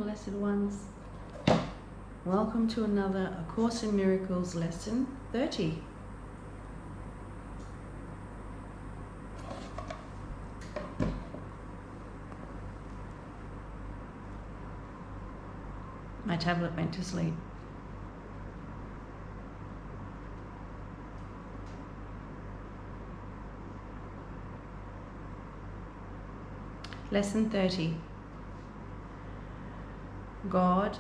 blessed ones. Welcome to another A Course in Miracles lesson 30. My tablet went to sleep. Lesson 30. God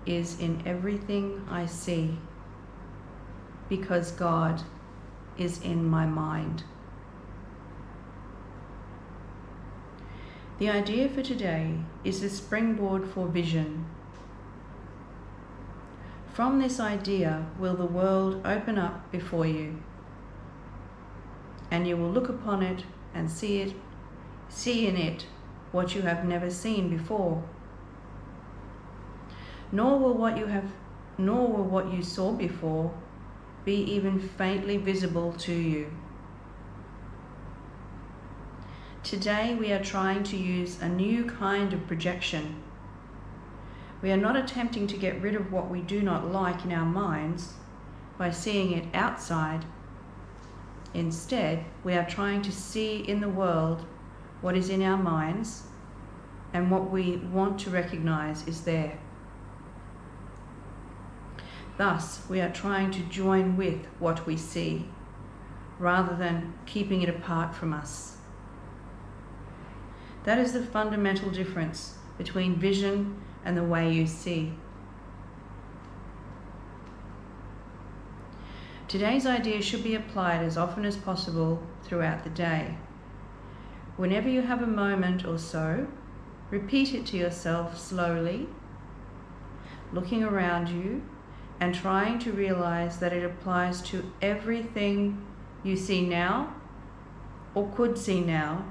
is in everything I see because God is in my mind. The idea for today is the springboard for vision. From this idea will the world open up before you, and you will look upon it and see in it what you have never seen before. Nor will what you saw before be even faintly visible to you. Today we are trying to use a new kind of projection. We are not attempting to get rid of what we do not like in our minds by seeing it outside. Instead, we are trying to see in the world what is in our minds and what we want to recognize is there. Thus, we are trying to join with what we see, rather than keeping it apart from us. That is the fundamental difference between vision and the way you see. Today's idea should be applied as often as possible throughout the day. Whenever you have a moment or so, repeat it to yourself slowly, looking around you and trying to realize that it applies to everything you see now or could see now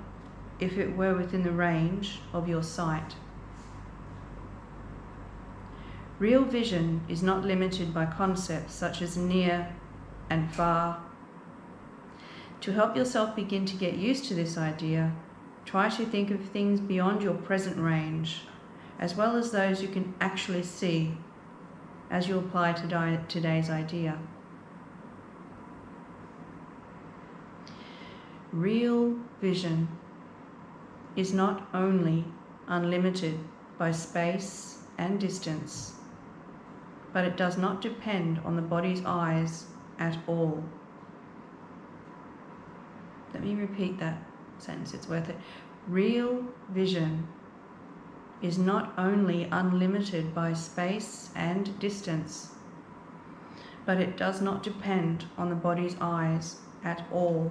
if it were within the range of your sight. Real vision is not limited by concepts such as near and far. To help yourself begin to get used to this idea, try to think of things beyond your present range, as well as those you can actually see as you apply today's idea. Real vision is not only unlimited by space and distance, but it does not depend on the body's eyes at all. Let me repeat that sentence, it's worth it. Real vision is not only unlimited by space and distance, but it does not depend on the body's eyes at all.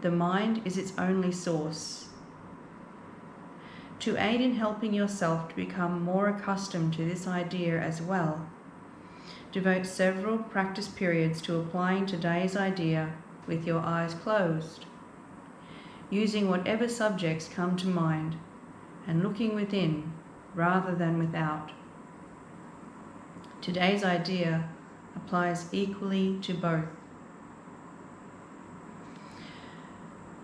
The mind is its only source. To aid in helping yourself to become more accustomed to this idea as well, devote several practice periods to applying today's idea with your eyes closed, using whatever subjects come to mind and looking within rather than without. Today's idea applies equally to both.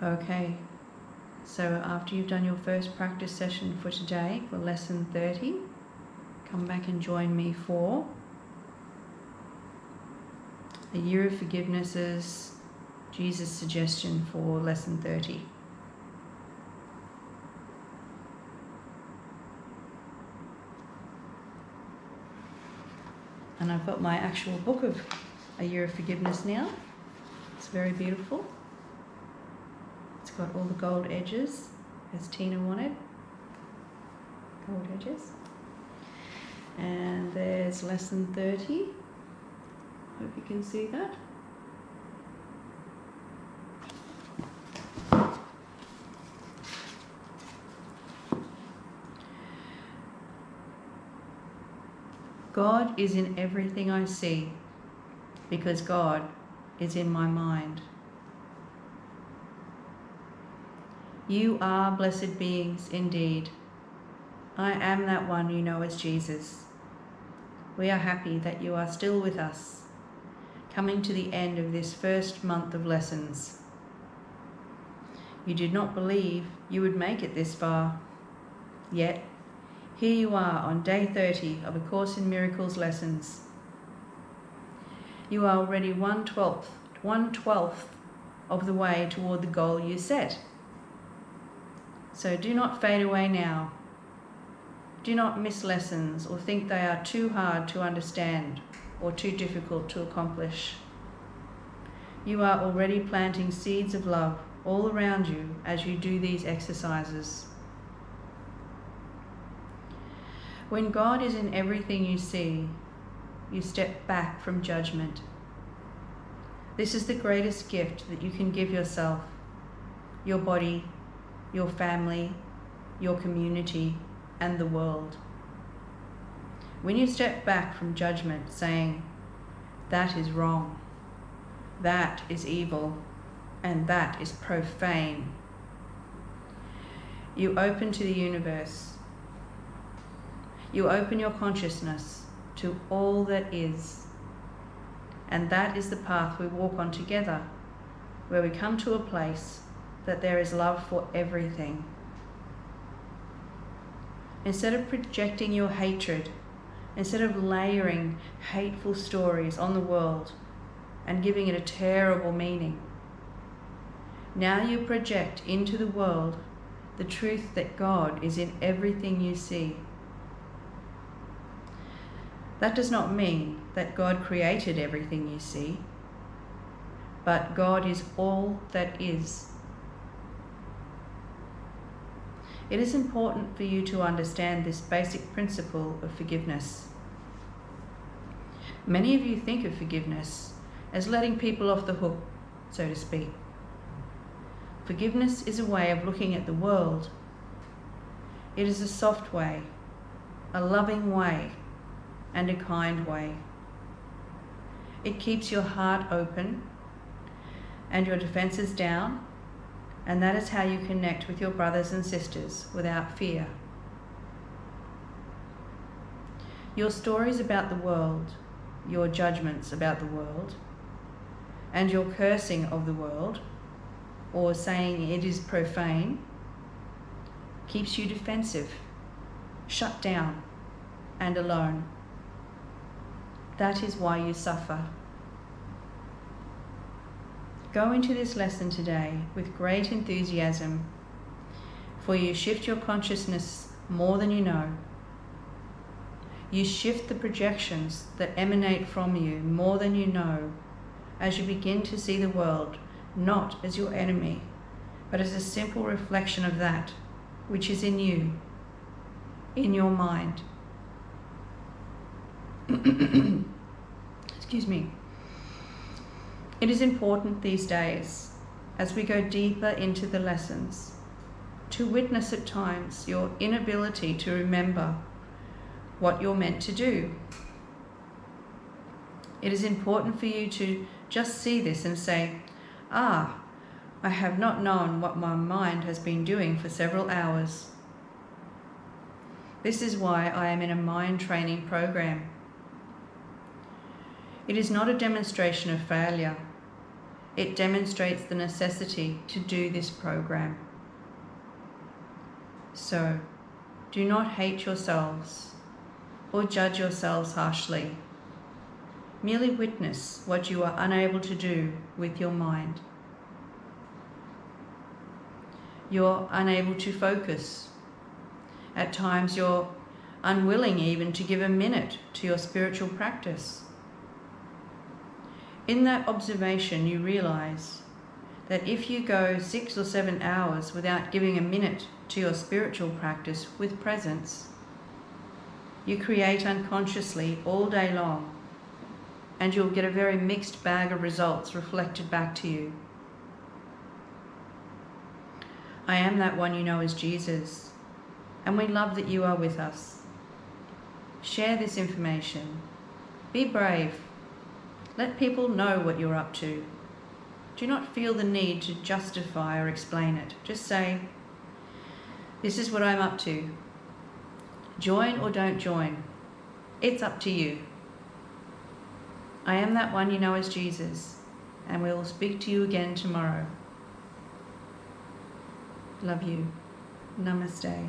Okay, so after you've done your first practice session for today, for lesson 30, come back and join me for A Year of Forgiveness's Jesus suggestion for lesson 30. And I've got my actual book of A Year of Forgiveness now. It's very beautiful. It's got all the gold edges, as Tina wanted. Gold edges. And there's lesson 30. Hope you can see that. God is in everything I see because God is in my mind. You are blessed beings indeed. I am that one you know as Jesus. We are happy that you are still with us, coming to the end of this first month of lessons. You did not believe you would make it this far, Yet, here you are on day 30 of A Course in Miracles lessons. You are already 1/12 of the way toward the goal you set. So do not fade away now. Do not miss lessons or think they are too hard to understand or too difficult to accomplish. You are already planting seeds of love all around you as you do these exercises. When God is in everything you see, you step back from judgment. This is the greatest gift that you can give yourself, your body, your family, your community, and the world. When you step back from judgment, saying, "That is wrong, that is evil, and that is profane," you open to the universe. You open your consciousness to all that is. And that is the path we walk on together, where we come to a place that there is love for everything. Instead of projecting your hatred, instead of layering hateful stories on the world and giving it a terrible meaning, now you project into the world the truth that God is in everything you see. That does not mean that God created everything you see, but God is all that is. It is important for you to understand this basic principle of forgiveness. Many of you think of forgiveness as letting people off the hook, so to speak. Forgiveness is a way of looking at the world. It is a soft way, a loving way, and a kind way. It keeps your heart open and your defenses down, and that is how you connect with your brothers and sisters without fear. Your stories about the world, your judgments about the world, and your cursing of the world, or saying it is profane, keeps you defensive, shut down, and alone. That is why you suffer. Go into this lesson today with great enthusiasm, for you shift your consciousness more than you know. You shift the projections that emanate from you more than you know, as you begin to see the world not as your enemy, but as a simple reflection of that which is in you, in your mind. Excuse me. It is important these days, as we go deeper into the lessons, to witness at times your inability to remember what you're meant to do. It is important for you to just see this and say, "Ah, I have not known what my mind has been doing for several hours. This is why I am in a mind training program." It is not a demonstration of failure. It demonstrates the necessity to do this program. So, do not hate yourselves or judge yourselves harshly. Merely witness what you are unable to do with your mind. You're unable to focus. At times you're unwilling even to give a minute to your spiritual practice. In that observation, you realize that if you go 6 or 7 hours without giving a minute to your spiritual practice with presence, you create unconsciously all day long, and you'll get a very mixed bag of results reflected back to you. I am that one you know as Jesus, and we love that you are with us. Share this information. Be brave. Let people know what you're up to. Do not feel the need to justify or explain it. Just say, "This is what I'm up to." Join or don't join. It's up to you. I am that one you know as Jesus, and we will speak to you again tomorrow. Love you. Namaste.